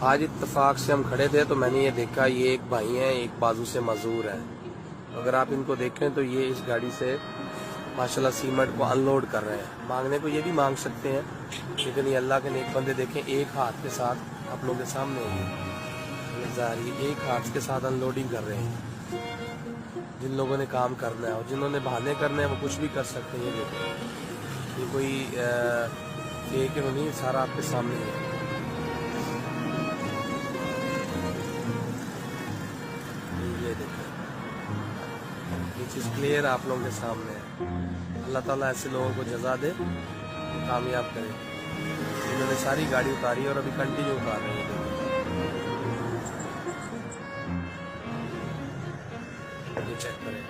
आज इत्तेफाक से हम खड़े थे तो मैंने ये देखा, ये एक भाई हैं, एक बाजू से मजदूर है। अगर आप इनको देखें तो ये इस गाड़ी से माशाल्लाह सीमेंट को अनलोड कर रहे हैं। मांगने को ये भी मांग सकते हैं, लेकिन ये अल्लाह के नेक बंदे देखें, एक हाथ के साथ आप लोगों के सामने ये एक हाथ के साथ अनलोडिंग कर रहे हैं। जिन लोगों ने काम करना है और जिन्होंने बहाने करने हैं वो कुछ भी कर सकते हैं। ये देखें, ये कोई फेक नहीं, सारा आपके सामने है। ये देखें, ये चीज़ क्लियर आप लोगों के सामने है। अल्लाह ताला ऐसे लोगों को जजा दे, कामयाब करे। इन्होंने सारी गाड़ी उतारी और अभी कंटिन्यू उतार रहे हैं। ये चेक करें।